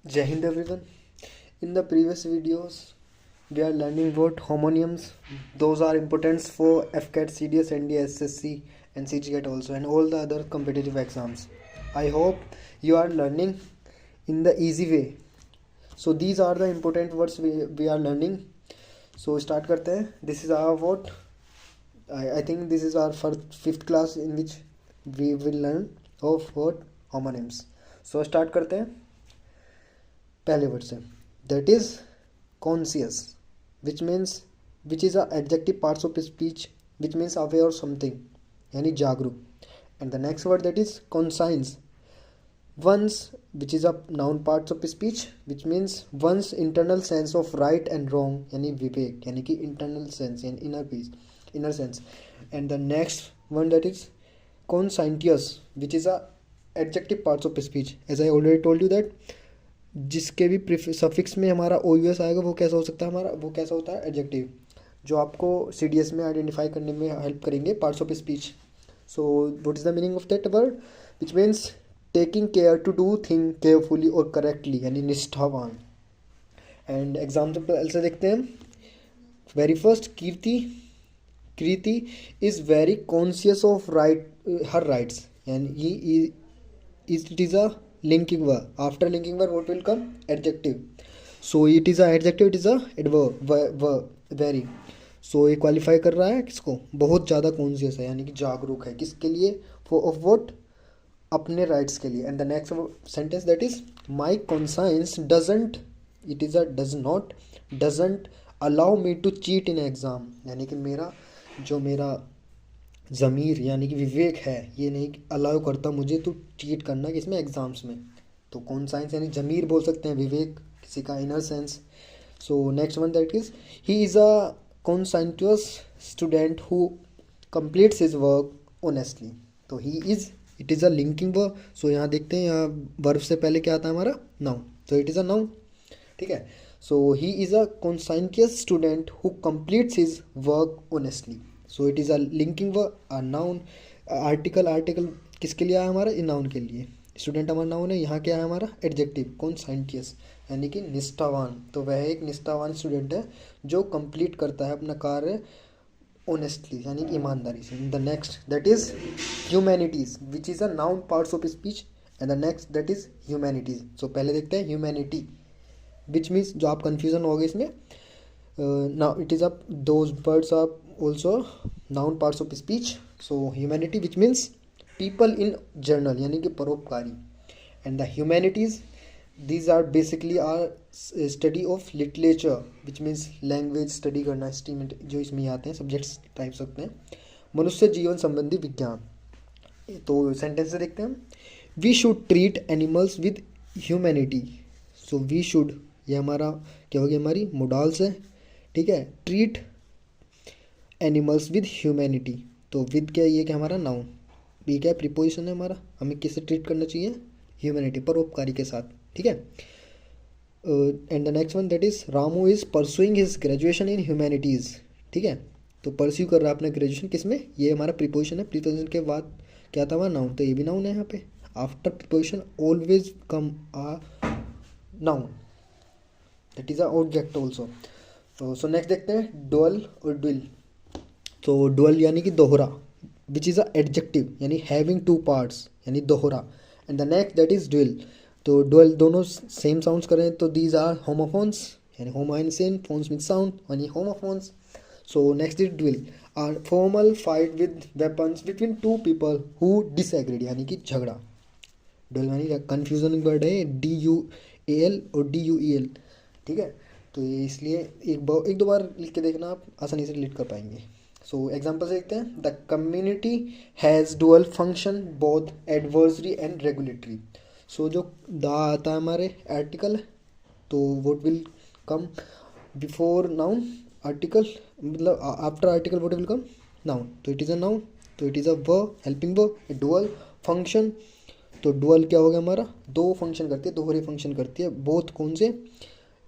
Jai Hind everyone. In the previous videos, we are learning about homonyms. Those are important for FCAT, CDS, ND, SSC, and CGCAT also, and all the other competitive exams. I hope you are learning in the easy way. So these are the important words we are learning. So start करते हैं. This is our what? I think this is our first fifth class in which we will learn of what homonyms. So start करते हैं. पहले word से that is conscious which means which is a adjective parts of speech which means aware of something यानी जागरूक. And the next word that is conscience once which is a noun parts of speech which means once internal sense of right and wrong यानी विवेक यानी कि internal sense यानी inner peace inner sense. And the next one that is conscientious which is a adjective parts of speech as I already told you that जिसके भी suffix में हमारा ओ U S आएगा वो कैसा हो सकता है हमारा वो कैसा होता है एडजेक्टिव जो आपको सी डी एस में आइडेंटिफाई करने में हेल्प करेंगे parts of speech. So what is the meaning of that word which means taking care to do thing carefully और करेक्टली यानी निष्ठावान. एंड एग्जाम्पल से देखते हैं. Very first Kriti is very conscious of right her rights यानी it is a linking verb. After linking verb what will come? Adjective. So it is a adjective, it is a adverb. Very. So ये qualify कर रहा है किसको? बहुत ज़्यादा conscious है यानी कि जागरूक है किसके लिए? For of what? अपने राइट्स के लिए. And the next sentence that is my conscience doesn't it is a does not doesn't allow me to cheat in exam यानी कि मेरा ज़मीर यानी कि विवेक है ये नहीं अलाउ करता मुझे तो चीट करना कि इसमें एग्ज़ाम्स में. तो कॉन्साइंस यानी ज़मीर बोल सकते हैं विवेक किसी का inner sense. So next one that is he is a conscientious student who completes his work honestly. तो he is it is a linking verb. So यहाँ देखते हैं यहाँ वर्ब से पहले क्या आता है हमारा नाउन. तो इट इज़ अ नाउन. ठीक है. So he is a conscientious student who completes his work honestly. So it is a linking verb a noun. Article किसके लिए आया हमारा इन नाउन के लिए. स्टूडेंट हमारा नाउन है. यहाँ क्या है हमारा एडजेक्टिव कॉन्साइंटियस यानी कि निष्ठावान. तो वह एक निष्ठावान स्टूडेंट है जो कंप्लीट करता है अपना कार्य ऑनेस्टली यानी कि ईमानदारी से. The next that is humanities which is a noun parts of speech. And the next that is humanities. So पहले देखते हैं ह्यूमैनिटी विच मीन्स जो आप कन्फ्यूज़न हो गए इसमें. Now it is a those words are also noun parts of speech. So humanity which means people in general यानी कि परोपकारी. And the humanities these are basically our study of literature which means language study करना estimate जो इसमें आते हैं subjects type सकते हैं. मनुष्य जीवन संबंधी विज्ञान. तो सेंटेंस से देखते हैं. We should treat animals with humanity. So we should ये हमारा क्या होगी हमारी मोडाल्स है. ठीक है. Treat animals with humanity. तो विद क्या ये क्या हमारा नाउन. बी क्या प्रीपोजिशन है हमारा. हमें किससे ट्रीट करना चाहिए ह्यूमैनिटी परोपकारी के साथ. ठीक है. And the next one that is Ramu is pursuing his graduation in humanities. ठीक है. तो परस्यू कर रहा है अपना ग्रेजुएशन किस में. ये हमारा प्रीपोजिशन है. प्रीपोजिशन के बाद क्या था हमारा नाउन. तो ये भी नाउन है यहाँ पे. After preposition always come a noun that is a object also. So next देखते हैं डुअल और डुअल. तो डुअल यानी कि दोहरा विच इज़ अ एडजेक्टिव यानी हैविंग टू पार्ट्स यानी दोहरा. And the next that is dual. तो डुअल दोनों सेम साउंड्स करें तो दीज आर होमोफोन्स यानी होमाइनसेन फोन्स विद साउंड यानी homophones. So next is dual are formal fight with weapons between two people who disagreed यानी कि झगड़ा. डुअल यानी कन्फ्यूजन वर्ड है डी यू ए एल और डी यू ई एल. ठीक है. तो ये इसलिए एक दो बार लिख के देखना आप आसानी से रिलेट कर पाएंगे. सो एग्जाम्पल से देखते हैं. The community has dual function both adversary and regulatory. So जो द आता है हमारे आर्टिकल तो what will come before noun article मतलब after article what will come noun. तो इट इज़ अ नाउन. तो it is a verb helping verb dual function. तो dual क्या हो गया हमारा दो फंक्शन करती है दोहरे फंक्शन करती है. बोथ कौन से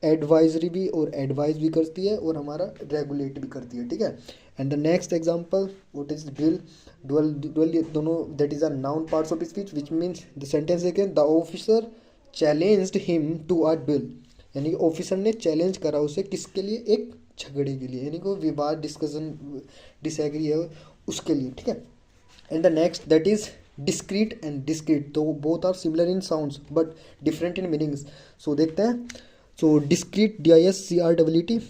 एडवाइजरी भी और एडवाइज भी करती है और हमारा रेगुलेट भी करती है. ठीक है. And the next example what is drill. Dual ये दोनों that is a noun parts of speech which means the sentence again the officer challenged him to a duel, यानी कि ऑफिसर ने चैलेंज करा उसे किसके लिए, एक झगड़े के लिए, यानी कि विवाद, डिस्कशन, डिसएग्री है उसके लिए, ठीक है। And the next that is discreet and discrete, तो both are similar in sounds but different in meanings. So देखते हैं। So discreet, DISCREET,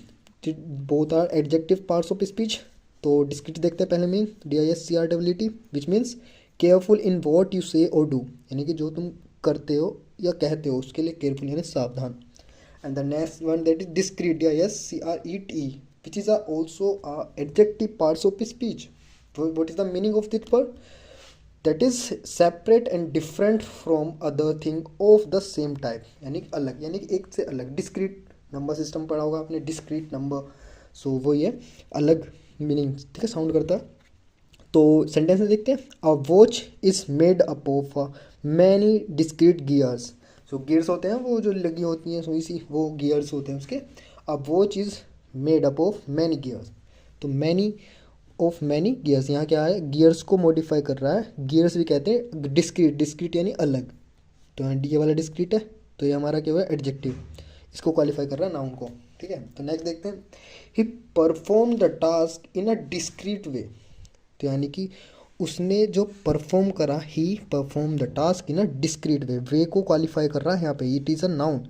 both are adjective parts of speech. तो डिस्क्रीट देखते हैं पहले meaning, DISCREET, which means careful in what you say और do, यानी कि जो तुम करते हो या कहते हो उसके लिए केयरफुल यानी सावधान। And the next one that is discrete, DISCREET, which is also adjective parts of speech. What is the meaning of this word? That is separate and different from other thing of the same type, यानी कि अलग, यानी कि एक से अलग। Discrete number system पढ़ा होगा आपने, डिस्क्रीट नंबर, सो वो ये अलग मीनिंग, ठीक है, साउंड करता है। तो सेंटेंस में देखते हैं, a watch is made up of many discrete gears. So gears होते हैं वो जो लगी होती हैं सुई सी, वो गियर्स होते हैं उसके। A watch is made up of many gears, तो मैनी ऑफ मैनी गियर्स, यहाँ क्या है, गियर्स को मॉडिफाई कर रहा है। गियर्स भी कहते हैं डिस्क्रीट, डिस्क्रीट यानी अलग, तो यहाँ डी वाला डिस्क्रीट है, तो ये हमारा क्या हुआ, एडजेक्टिव, इसको क्वालिफाई कर रहा है नाउन को, ठीक है। तो नेक्स्ट देखते हैं, he perform the task in a discreet way, तो यानी कि उसने जो परफॉर्म करा, he perform the task in a discreet way को क्वालिफाई कर रहा है यहाँ पे, it is a noun,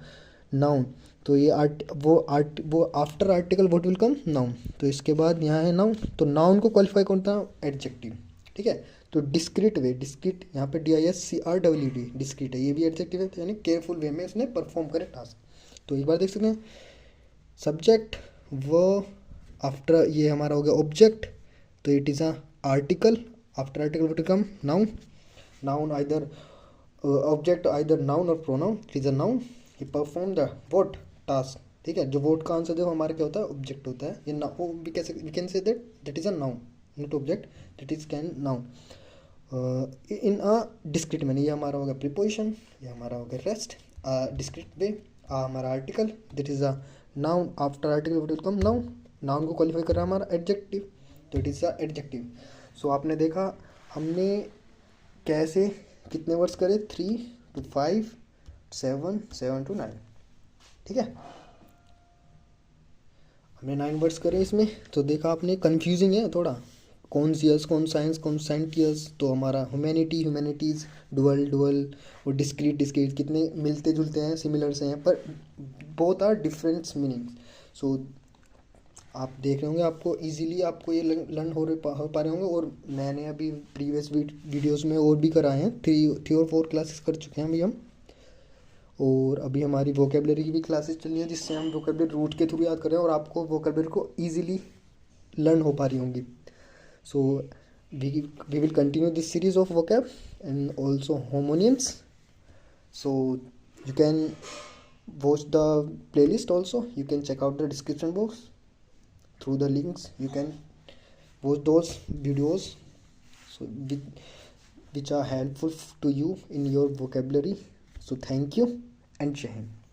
noun. तो ये वो after article what will come, noun, तो इसके बाद यहाँ है नाउन, तो नाउन को क्वालिफाई करता है एडजेक्टिव, ठीक है। तो डिस्क्रीट वे, डिस्क्रीट यहाँ पे DISCREET, डिस्क्रीट है, ये भी एडजेक्टिव है, यानी केयरफुल वे में उसने परफॉर्म करे टास्क। तो एक बार देख सकते हैं, सब्जेक्ट वो, आफ्टर ये हमारा हो गया ऑब्जेक्ट, तो it is a article, after article what will come, noun, noun either object either noun और pronoun, it is a noun. He perform the what task, ठीक है, जो वोट का आंसर जो हमारा क्या होता है, ऑब्जेक्ट होता है, ये ना वो भी कैसे we can say that is a noun, not object, that is can noun in a discrete man, ये हमारा होगा प्रीपोजिशन, ये हमारा होगा रेस्ट, डिस्क्रीट वे, हमारा article, that is a noun, after article what will come, noun, noun को qualify कर रहा है हमारा एडजेक्टिव, तो इट इज़ अ एडजेक्टिव। सो आपने देखा हमने कैसे कितने वर्ड्स करे, 3 to 5, 7 to 9, ठीक है, हमने 9 वर्ड्स करे इसमें। तो देखा आपने, कंफ्यूजिंग है थोड़ा, कौन सियर्स, कौन साइंस, कौन साइंटियर्स, तो हमारा ह्यूमैनिटी, ह्यूमैनिटीज़, डुअल, डुअल, और डिस्क्रीट, डिस्क्रीट, कितने मिलते जुलते हैं, सिमिलर से हैं, पर बोथ आर डिफरेंट मीनिंग्स। सो आप देख रहे होंगे, आपको इजीली आपको ये लर्न हो पा रहे होंगे। और मैंने अभी प्रीवियस वीडियोस में और भी कराए हैं, 3 और 4 क्लासेस कर चुके हैं अभी हम, और अभी हमारी वोकेबलरी की भी क्लासेस चल रही हैं, जिससे हम वोकेबलरी रूट के थ्रू याद कर रहे हैं और आपको वोकेबलरी को ईजिली लर्न हो पा रही होंगी। So we will continue this series of vocab and also homonyms. So you can watch the playlist also, you can check out the description box, through the links you can watch those videos, so which are helpful to you in your vocabulary. So thank you and Jai Hind.